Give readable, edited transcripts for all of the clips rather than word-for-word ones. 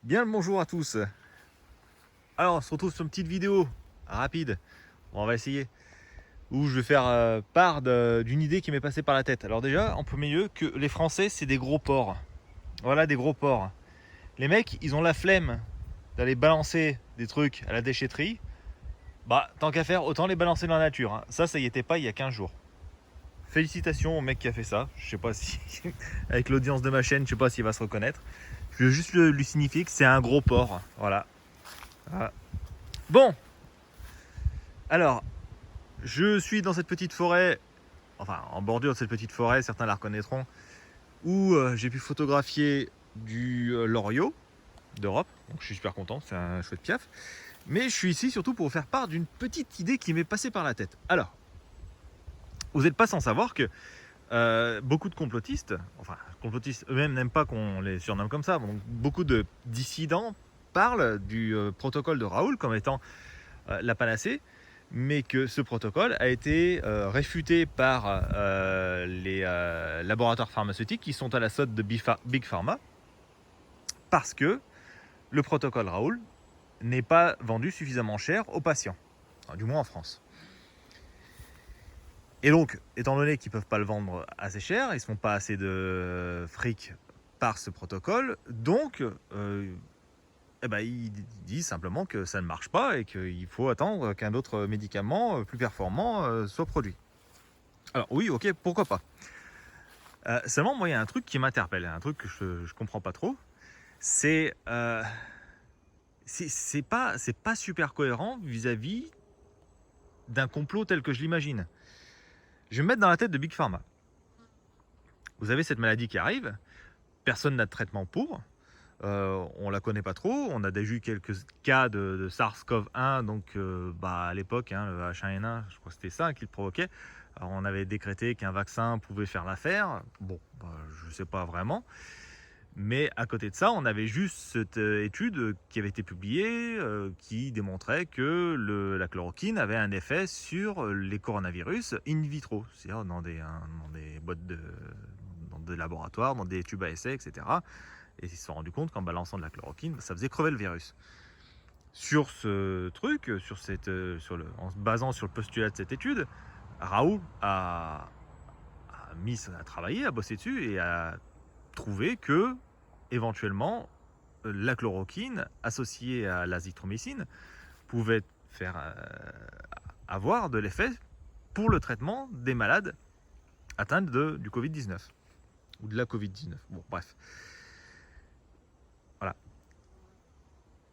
Bien le bonjour à tous. Alors on se retrouve sur une petite vidéo rapide, on va essayer, où je vais faire part d'une idée qui m'est passée par la tête. Alors déjà, en premier lieu, que les Français c'est des gros porcs. Voilà, des gros porcs. Les mecs, ils ont la flemme d'aller balancer des trucs à la déchetterie. Bah, tant qu'à faire, autant les balancer dans la nature, hein. Ça y était pas il y a 15 jours. Félicitations au mec qui a fait ça. Je sais pas si, avec l'audience de ma chaîne, je sais pas s'il va se reconnaître. Je veux juste lui signifier que c'est un gros porc. Voilà. Voilà. Bon, alors, je suis dans cette petite forêt, enfin en bordure de cette petite forêt, certains la reconnaîtront, où j'ai pu photographier du loriot d'Europe. Donc je suis super content, c'est un chouette piaf. Mais je suis ici surtout pour vous faire part d'une petite idée qui m'est passée par la tête. Alors, vous n'êtes pas sans savoir que beaucoup de complotistes, enfin complotistes eux-mêmes n'aiment pas qu'on les surnomme comme ça, donc beaucoup de dissidents parlent du protocole de Raoul comme étant la panacée, mais que ce protocole a été réfuté par les laboratoires pharmaceutiques qui sont à la solde de Big Pharma, parce que le protocole Raoul n'est pas vendu suffisamment cher aux patients, enfin, du moins en France. Et donc, étant donné qu'ils ne peuvent pas le vendre assez cher, ils ne se font pas assez de fric par ce protocole, donc ils disent simplement que ça ne marche pas et qu'il faut attendre qu'un autre médicament plus performant soit produit. Alors oui, ok, pourquoi pas. Seulement, moi, il y a un truc qui m'interpelle, un truc que je ne comprends pas trop. C'est c'est pas super cohérent vis-à-vis d'un complot tel que je l'imagine. Je vais me mettre dans la tête de Big Pharma. Vous avez cette maladie qui arrive, personne n'a de traitement pour. On la connaît pas trop. On a déjà eu quelques cas de SARS-CoV-1, donc à l'époque, hein, le H1N1, je crois que c'était ça qui le provoquait. Alors, on avait décrété qu'un vaccin pouvait faire l'affaire. Bon, je ne sais pas vraiment. Mais à côté de ça, on avait juste cette étude qui avait été publiée qui démontrait que la chloroquine avait un effet sur les coronavirus in vitro, c'est-à-dire dans des boîtes dans des laboratoires, dans des tubes à essai, etc. Et ils se sont rendus compte qu'en balançant de la chloroquine, ça faisait crever le virus. Sur ce truc, en se basant sur le postulat de cette étude, Raoult a travaillé, a bossé dessus et a trouvé que, éventuellement, la chloroquine associée à l'azithromycine pouvait faire avoir de l'effet pour le traitement des malades atteints du Covid-19 ou de la Covid-19. Bon, bref. Voilà.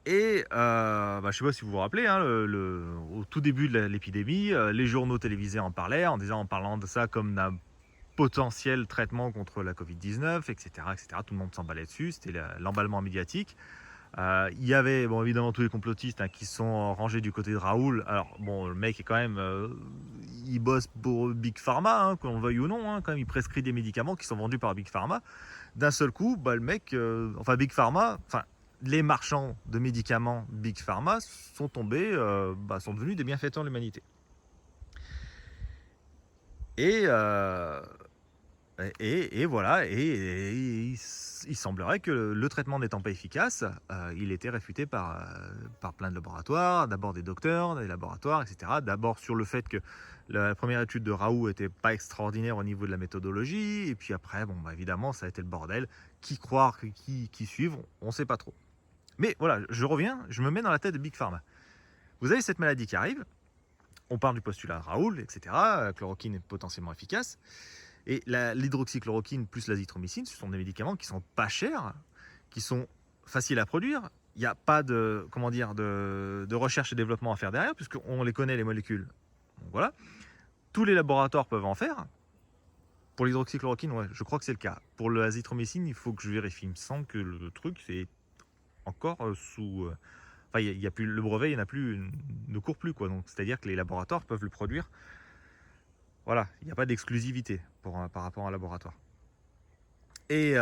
Et je ne sais pas si vous vous rappelez, hein, au tout début de l'épidémie, les journaux télévisés en parlaient en parlant de ça comme d'un potentiel traitement contre la Covid-19, etc., etc. Tout le monde s'emballait dessus, c'était l'emballement médiatique. Il y avait évidemment tous les complotistes qui sont rangés du côté de Raoul. Alors bon, le mec est quand même, il bosse pour Big Pharma, hein, qu'on le veuille ou non, hein, quand même, il prescrit des médicaments qui sont vendus par Big Pharma. D'un seul coup, le mec, Big Pharma, les marchands de médicaments Big Pharma sont tombés, sont devenus des bienfaiteurs de l'humanité. Et voilà, il semblerait que le traitement n'étant pas efficace, il était réfuté par plein de laboratoires, d'abord des docteurs, des laboratoires, etc. D'abord sur le fait que la première étude de Raoult n'était pas extraordinaire au niveau de la méthodologie, et puis après, évidemment, ça a été le bordel. Qui croire, qui suivre, on ne sait pas trop. Mais voilà, je reviens, je me mets dans la tête de Big Pharma. Vous avez cette maladie qui arrive, on part du postulat de Raoult, etc. La chloroquine est potentiellement efficace. Et l'hydroxychloroquine plus l'azithromycine, ce sont des médicaments qui sont pas chers, qui sont faciles à produire. Il n'y a pas de recherche et développement à faire derrière, puisqu'on les connaît, les molécules. Donc voilà. Tous les laboratoires peuvent en faire. Pour l'hydroxychloroquine, ouais, je crois que c'est le cas. Pour l'azithromycine, il faut que je vérifie. Il me semble que le truc, c'est encore sous... il y a plus, le brevet, il n'a plus, ne court plus, quoi. Donc, c'est-à-dire que les laboratoires peuvent le produire. Voilà, il n'y a pas d'exclusivité par rapport à un laboratoire. Et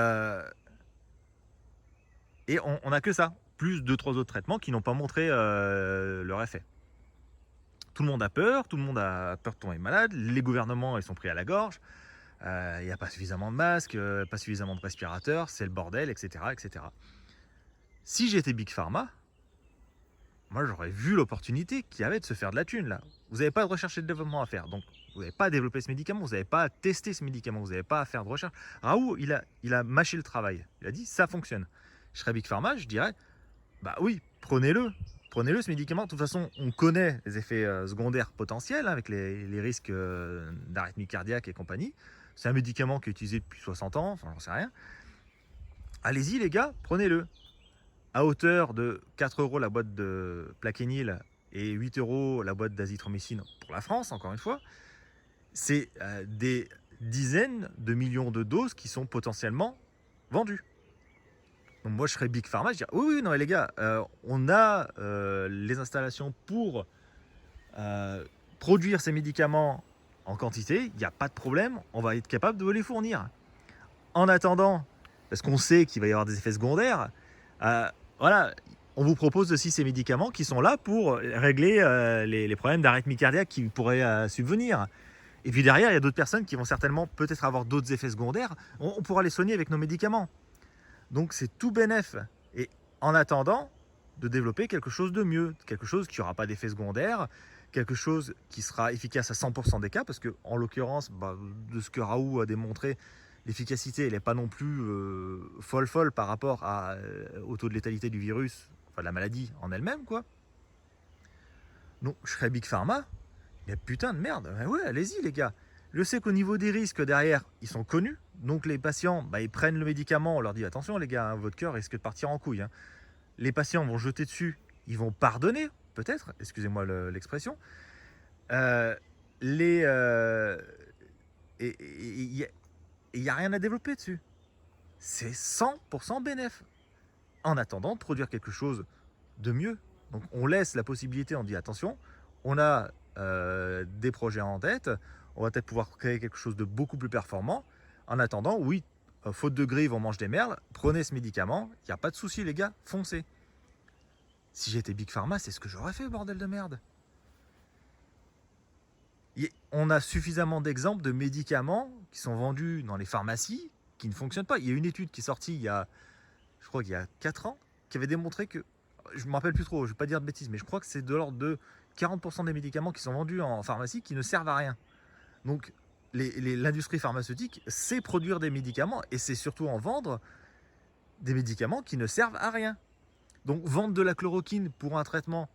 on n'a que ça, plus 2-3 autres traitements qui n'ont pas montré leur effet. Tout le monde a peur, tout le monde a peur de tomber malade, les gouvernements ils sont pris à la gorge, il n'y a pas suffisamment de masques, pas suffisamment de respirateurs, c'est le bordel, etc., etc. Si j'étais Big Pharma, moi j'aurais vu l'opportunité qu'il y avait de se faire de la thune là. Vous n'avez pas de recherche et de développement à faire, donc vous n'avez pas à développer ce médicament, vous n'avez pas à tester ce médicament, vous n'avez pas à faire de recherche. Raoult, il a mâché le travail. Il a dit ça fonctionne. Je serais Big Pharma, je dirais bah oui, prenez-le. Prenez-le ce médicament. De toute façon, on connaît les effets secondaires potentiels hein, avec les risques d'arythmie cardiaque et compagnie. C'est un médicament qui est utilisé depuis 60 ans, enfin j'en sais rien. Allez-y les gars, prenez-le. À hauteur de 4 euros la boîte de Plaquenil et 8 euros la boîte d'azithromycine pour la France, encore une fois, c'est des dizaines de millions de doses qui sont potentiellement vendues. Donc moi je serais Big Pharma, je dirais oui, non mais les gars, on a les installations pour produire ces médicaments en quantité, il n'y a pas de problème, on va être capable de vous les fournir. En attendant, parce qu'on sait qu'il va y avoir des effets secondaires, voilà, on vous propose aussi ces médicaments qui sont là pour régler les problèmes d'arythmie cardiaque qui pourraient subvenir. Et puis derrière, il y a d'autres personnes qui vont certainement peut-être avoir d'autres effets secondaires. On pourra les soigner avec nos médicaments. Donc c'est tout bénef. Et en attendant, de développer quelque chose de mieux, quelque chose qui n'aura pas d'effet secondaire, quelque chose qui sera efficace à 100% des cas, parce que en l'occurrence, de ce que Raoult a démontré, l'efficacité elle n'est pas non plus folle par rapport au taux de létalité du virus, enfin de la maladie en elle-même, quoi. Donc je serais Big Pharma, mais putain de merde, ouais, allez-y les gars. Je sais qu'au niveau des risques derrière, ils sont connus. Donc les patients, ils prennent le médicament, on leur dit attention les gars, hein, votre cœur risque de partir en couille. Hein. Les patients vont jeter dessus, ils vont pardonner, peut-être, excusez-moi l'expression. Et il n'y a rien à développer dessus. C'est 100% bénéf. En attendant de produire quelque chose de mieux. Donc on laisse la possibilité, on dit attention, on a des projets en tête, on va peut-être pouvoir créer quelque chose de beaucoup plus performant. En attendant, oui, faute de grive, on mange des merles, prenez ce médicament, il n'y a pas de souci les gars, foncez. Si j'étais Big Pharma, c'est ce que j'aurais fait, bordel de merde. On a suffisamment d'exemples de médicaments qui sont vendus dans les pharmacies qui ne fonctionnent pas. Il y a une étude qui est sortie je crois qu'il y a 4 ans, qui avait démontré que, je ne me rappelle plus trop, je ne vais pas dire de bêtises, mais je crois que c'est de l'ordre de 40% des médicaments qui sont vendus en pharmacie qui ne servent à rien. Donc l'industrie pharmaceutique sait produire des médicaments et c'est surtout en vendre des médicaments qui ne servent à rien. Donc vendre de la chloroquine pour un traitement,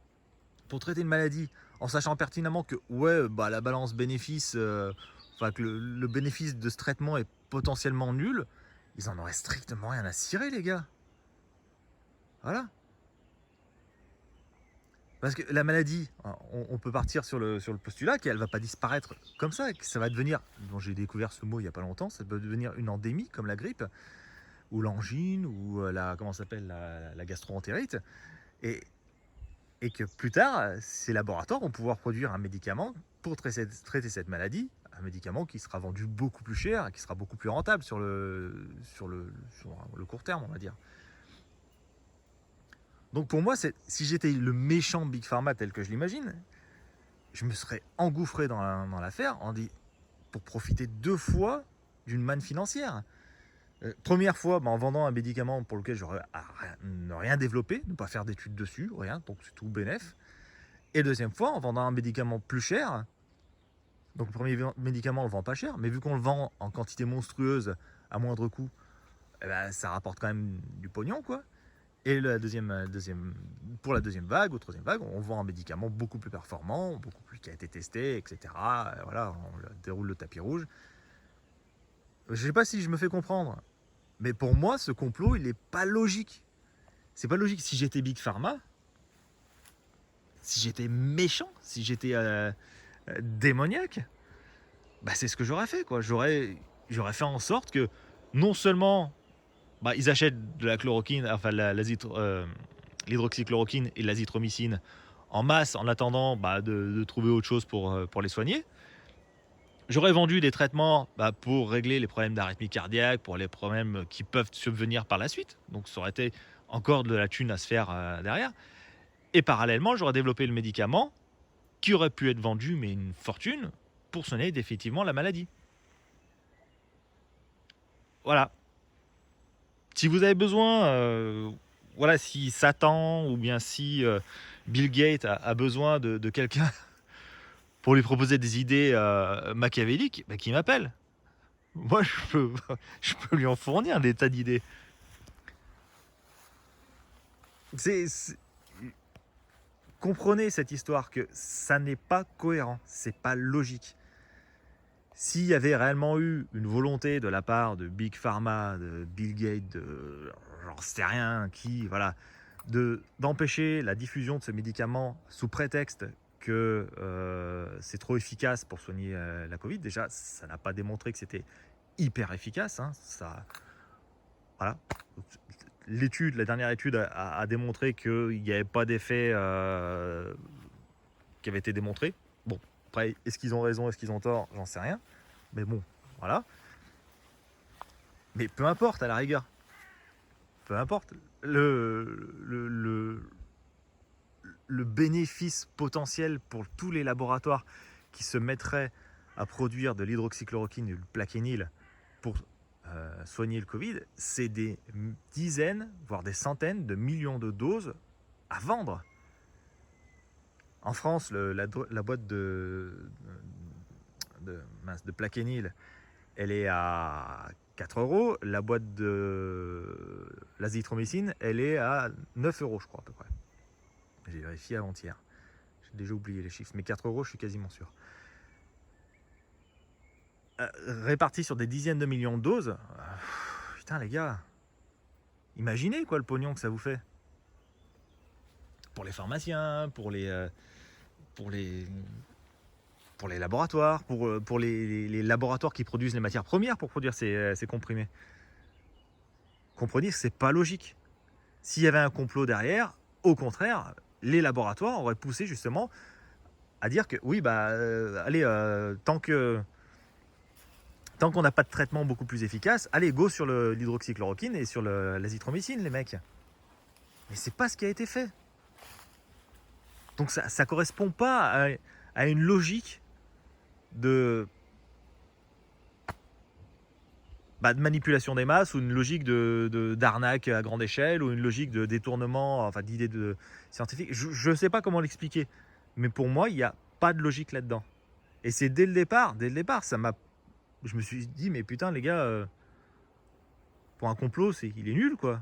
pour traiter une maladie, en sachant pertinemment que la balance bénéfice, que le bénéfice de ce traitement est potentiellement nul, ils en auraient strictement rien à cirer les gars. Voilà. Parce que la maladie, on peut partir sur le postulat qu'elle ne va pas disparaître comme ça, que ça va devenir, dont j'ai découvert ce mot il n'y a pas longtemps, ça peut devenir une endémie comme la grippe, ou l'angine, ou la gastro-entérite, et que plus tard, ces laboratoires vont pouvoir produire un médicament pour traiter cette maladie, un médicament qui sera vendu beaucoup plus cher, et qui sera beaucoup plus rentable sur le court terme, on va dire. Donc pour moi, si j'étais le méchant Big Pharma tel que je l'imagine, je me serais engouffré dans l'affaire pour profiter 2 fois d'une manne financière. Première fois, en vendant un médicament pour lequel j'aurais ne rien développé, ne pas faire d'études dessus, rien, donc c'est tout bénef. Et deuxième fois, en vendant un médicament plus cher. Donc le premier médicament, on le vend pas cher, mais vu qu'on le vend en quantité monstrueuse, à moindre coût, ça rapporte quand même du pognon, quoi. Et pour la deuxième vague ou troisième vague, on vend un médicament beaucoup plus performant, qui a été testé, etc. Voilà, on déroule le tapis rouge. Je ne sais pas si je me fais comprendre, mais pour moi, ce complot, il n'est pas logique. C'est pas logique. Si j'étais Big Pharma, si j'étais méchant, si j'étais démoniaque, c'est ce que j'aurais fait, quoi. J'aurais fait en sorte que non seulement ils achètent de la chloroquine, enfin l'hydroxychloroquine et l'azithromycine en masse en attendant de trouver autre chose pour les soigner. J'aurais vendu des traitements pour régler les problèmes d'arythmie cardiaque, pour les problèmes qui peuvent subvenir par la suite. Donc ça aurait été encore de la thune à se faire derrière. Et parallèlement, j'aurais développé le médicament qui aurait pu être vendu, mais une fortune, pour soigner définitivement la maladie. Voilà. Si vous avez besoin voilà, si Satan ou bien si Bill Gates a besoin de quelqu'un pour lui proposer des idées machiavéliques, bah, qu'il m'appelle. Moi, je peux lui en fournir des tas d'idées. C'est- Comprenez cette histoire que ça n'est pas cohérent, c'est pas logique. S'il y avait réellement eu une volonté de la part de Big Pharma, de Bill Gates, de j'en sais rien, qui, voilà, d'empêcher la diffusion de ce médicament sous prétexte que c'est trop efficace pour soigner la Covid, déjà, ça n'a pas démontré que c'était hyper efficace. Hein, ça, voilà. La dernière étude a démontré qu'il n'y avait pas d'effet qui avait été démontré. Bon, après, est-ce qu'ils ont raison, est-ce qu'ils ont tort, j'en sais rien. Mais bon, voilà. Mais peu importe, à la rigueur. Peu importe. Le bénéfice potentiel pour tous les laboratoires qui se mettraient à produire de l'hydroxychloroquine et du plaquenil pour soigner le Covid, c'est des dizaines, voire des centaines de millions de doses à vendre. En France, la boîte de plaquenil, elle est à 4 euros. La boîte de l'azithromycine, elle est à 9 euros, je crois, à peu près. J'ai vérifié avant-hier. J'ai déjà oublié les chiffres, mais 4 euros, je suis quasiment sûr. Répartis sur des dizaines de millions de doses, putain, les gars, imaginez quoi le pognon que ça vous fait. Pour les pharmaciens, pour les, pour les laboratoires, pour les laboratoires qui produisent les matières premières pour produire ces comprimés. Comprenez que c'est pas logique. S'il y avait un complot derrière, au contraire, les laboratoires auraient poussé justement à dire que oui, bah, allez, tant qu'on n'a pas de traitement beaucoup plus efficace, allez, go sur l'hydroxychloroquine et sur l'azithromycine, les mecs. Mais c'est pas ce qui a été fait. Donc ça ne correspond pas à une logique de manipulation des masses ou une logique d'arnaque à grande échelle ou une logique de détournement, enfin d'idées scientifiques. Je ne sais pas comment l'expliquer, mais pour moi, il n'y a pas de logique là-dedans. Et c'est dès le départ, je me suis dit, mais putain les gars, pour un complot, il est nul quoi.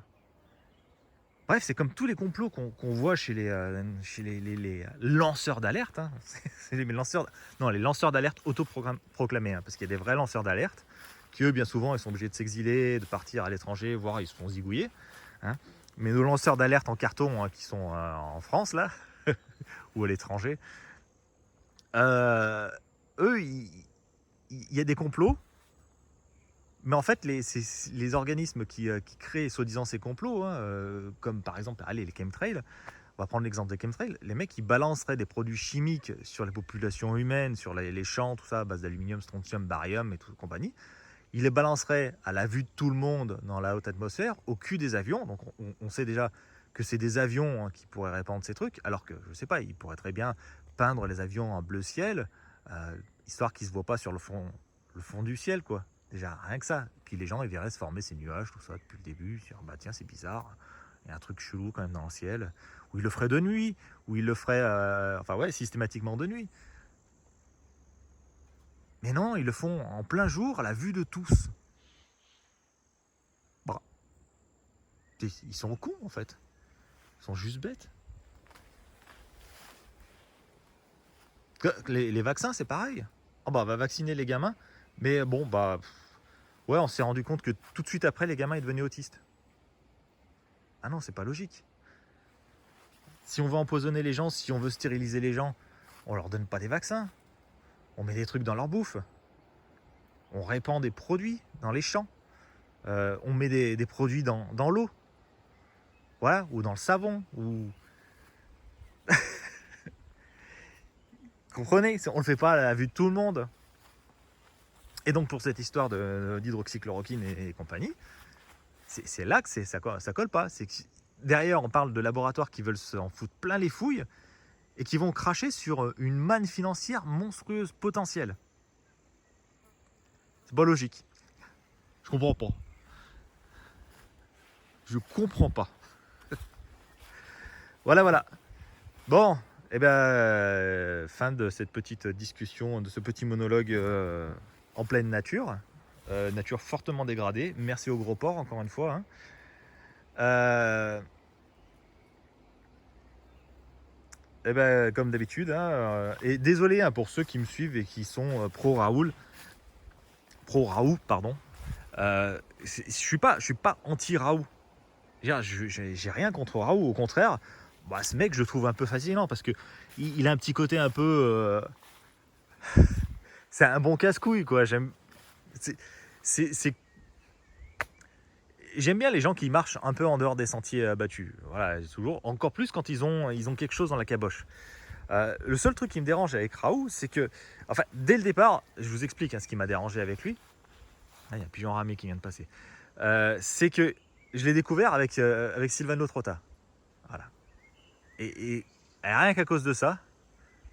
Bref, c'est comme tous les complots qu'on voit chez les lanceurs d'alerte. Hein. C'est les lanceurs d'alerte autoproclamés, hein, parce qu'il y a des vrais lanceurs d'alerte qui, eux, bien souvent, ils sont obligés de s'exiler, de partir à l'étranger, voire ils se font zigouiller. Hein. Mais nos lanceurs d'alerte en carton, hein, qui sont en France, là, ou à l'étranger, eux, il y a des complots. Mais en fait, les organismes qui créent soi-disant ces complots, hein, comme par exemple les chemtrails, on va prendre l'exemple des chemtrails, les mecs qui balanceraient des produits chimiques sur les populations humaines, sur les champs, tout ça, à base d'aluminium, strontium, barium et tout compagnie, ils les balanceraient à la vue de tout le monde dans la haute atmosphère, au cul des avions. Donc on sait déjà que c'est des avions qui pourraient répandre ces trucs, alors que, je sais pas, ils pourraient très bien peindre les avions en bleu ciel, histoire qu'ils ne se voient pas sur le fond du ciel, quoi. Déjà, rien que ça. Puis les gens, ils verraient se former ces nuages, tout ça, depuis le début. Ils se disent, bah tiens, c'est bizarre. Il y a un truc chelou quand même dans le ciel. Ou ils le feraient de nuit. Ou ils le feraient, systématiquement de nuit. Mais non, ils le font en plein jour, à la vue de tous. Bah, ils sont cons, en fait. Ils sont juste bêtes. Les vaccins, c'est pareil. Oh bah, on va vacciner les gamins. Mais bon, bah... Ouais, on s'est rendu compte que tout de suite après, les gamins, ils devenaient autistes. Ah non, c'est pas logique. Si on veut empoisonner les gens, si on veut stériliser les gens, on leur donne pas des vaccins. On met des trucs dans leur bouffe. On répand des produits dans les champs. On met des produits dans l'eau. Voilà, ou dans le savon. Comprenez, on le fait pas à la vue de tout le monde. Et donc pour cette histoire d'hydroxychloroquine et compagnie, c'est là que ça colle pas. C'est que derrière, on parle de laboratoires qui veulent s'en foutre plein les fouilles et qui vont cracher sur une manne financière monstrueuse potentielle. C'est pas logique. Je comprends pas. Je comprends pas. Voilà, voilà. Bon, et ben, fin de cette petite discussion, de ce petit monologue en pleine nature. Nature fortement dégradée. Merci au gros porc, encore une fois. Hein. Et ben, comme d'habitude. Hein, et désolé hein, pour ceux qui me suivent et qui sont pro-Raoult, pardon. Je suis pas anti-Raoult. J'ai rien contre Raoult, au contraire. Bah, ce mec, je le trouve un peu fascinant parce que il a un petit côté un peu. C'est un bon casse-couille, quoi. C'est- J'aime bien les gens qui marchent un peu en dehors des sentiers battus. Voilà, toujours. Encore plus quand ils ont quelque chose dans la caboche. Le seul truc qui me dérange avec Raoult, c'est que, enfin, dès le départ, je vous explique hein, ce qui m'a dérangé avec lui. Ah, il y a un pigeon ramé qui vient de passer. C'est que je l'ai découvert avec Silvano Trotta. Voilà. Et rien qu'à cause de ça,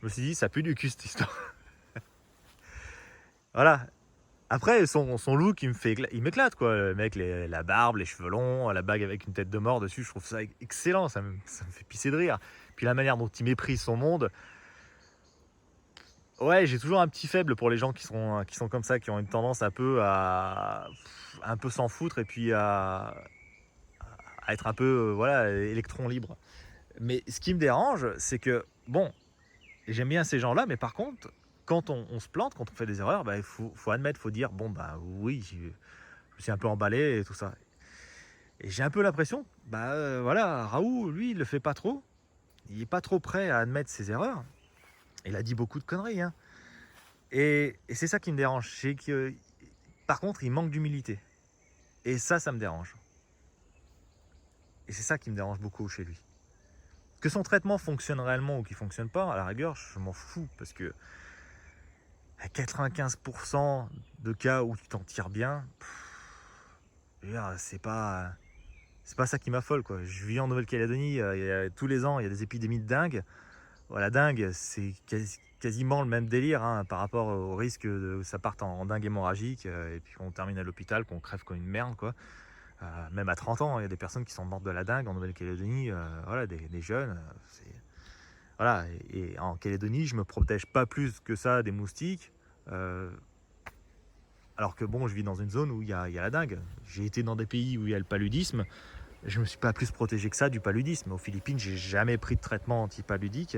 je me suis dit, ça pue du cul cette histoire. Voilà. Après, son look, il m'éclate, quoi. Le mec, la barbe, les cheveux longs, la bague avec une tête de mort dessus, je trouve ça excellent. Ça me fait pisser de rire. Puis la manière dont il méprise son monde. Ouais, j'ai toujours un petit faible pour les gens qui sont comme ça, qui ont une tendance un peu à un peu s'en foutre et puis à être un peu voilà, électron libre. Mais ce qui me dérange, c'est que, bon, j'aime bien ces gens-là, mais par contre, quand on se plante, quand on fait des erreurs, bah, il faut admettre, il faut dire, bon, bah oui, je me suis un peu emballé et tout ça. Et j'ai un peu l'impression, bah voilà, Raoult, lui, il le fait pas trop. Il est pas trop prêt à admettre ses erreurs. Il a dit beaucoup de conneries, hein. Et c'est ça qui me dérange. C'est que, par contre, il manque d'humilité. Et ça me dérange. Et c'est ça qui me dérange beaucoup chez lui. Que son traitement fonctionne réellement ou qu'il fonctionne pas, à la rigueur, je m'en fous. Parce que à 95% de cas où tu t'en tires bien, c'est pas ça qui m'affole, quoi. Je vis en Nouvelle-Calédonie, tous les ans, il y a des épidémies de dingue. Voilà, dingue, c'est quasiment le même délire hein, par rapport au risque que ça parte en dingue hémorragique et puis qu'on termine à l'hôpital, qu'on crève comme une merde, quoi. Même à 30 ans, il y a des personnes qui sont mortes de la dingue en Nouvelle-Calédonie, voilà, des jeunes. Voilà, et en Calédonie, je me protège pas plus que ça des moustiques. Alors que bon, je vis dans une zone où il y a la dingue. J'ai été dans des pays où il y a le paludisme. Je me suis pas plus protégé que ça du paludisme. Aux Philippines, j'ai jamais pris de traitement antipaludique.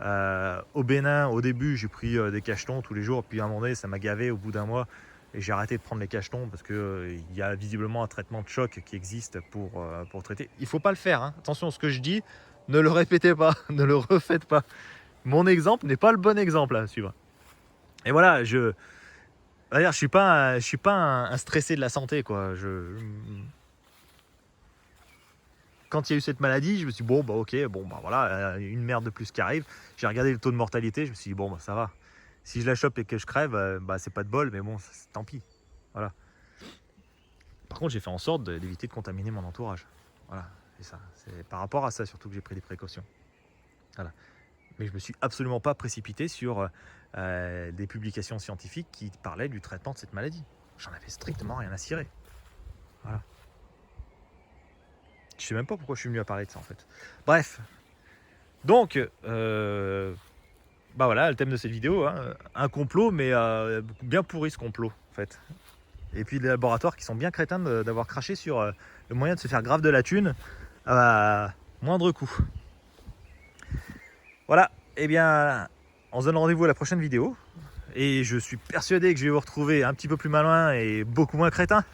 Au Bénin, au début, j'ai pris des cachetons tous les jours. Puis à un moment donné, ça m'a gavé au bout d'un mois. Et j'ai arrêté de prendre les cachetons parce qu'il y a visiblement un traitement de choc qui existe pour traiter. Il ne faut pas le faire. Hein. Attention, ce que je dis, ne le répétez pas, ne le refaites pas. Mon exemple n'est pas le bon exemple à suivre. Et voilà, je suis pas un stressé de la santé, quoi. Quand il y a eu cette maladie, je me suis dit, bon, bah ok, bon, bah voilà, une merde de plus qui arrive. J'ai regardé le taux de mortalité, je me suis dit, bon, bah ça va. Si je la chope et que je crève, bah c'est pas de bol, mais bon, tant pis. Voilà. Par contre, j'ai fait en sorte d'éviter de contaminer mon entourage. Voilà, c'est ça. C'est par rapport à ça surtout que j'ai pris des précautions. Voilà. Mais je me suis absolument pas précipité sur des publications scientifiques qui parlaient du traitement de cette maladie. J'en avais strictement rien à cirer. Voilà. Je sais même pas pourquoi je suis venu à parler de ça en fait. Bref. Donc, bah voilà, le thème de cette vidéo, hein, un complot, mais bien pourri ce complot en fait. Et puis des laboratoires qui sont bien crétins d'avoir craché sur le moyen de se faire grave de la thune à moindre coût. Voilà, et bien, on se donne rendez-vous à la prochaine vidéo. Et je suis persuadé que je vais vous retrouver un petit peu plus malin et beaucoup moins crétin.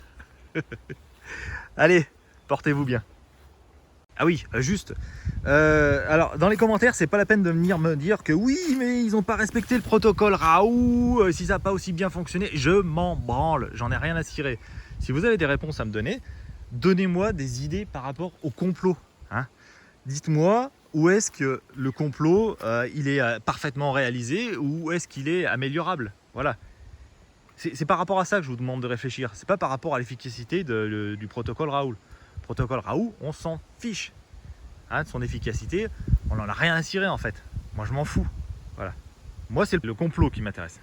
Allez, portez-vous bien. Ah oui, juste. Alors, dans les commentaires, c'est pas la peine de venir me dire que oui, mais ils n'ont pas respecté le protocole Raoult, si ça n'a pas aussi bien fonctionné. Je m'en branle, j'en ai rien à cirer. Si vous avez des réponses à me donner, donnez-moi des idées par rapport au complot. Hein. Dites-moi où est-ce que le complot, il est parfaitement réalisé ou est-ce qu'il est améliorable. Voilà. C'est par rapport à ça que je vous demande de réfléchir. C'est pas par rapport à l'efficacité du protocole Raoult. Le protocole Raoult, on s'en fiche. Hein, de son efficacité, on n'en a rien à cirer en fait. Moi je m'en fous. Voilà. Moi c'est le complot qui m'intéresse.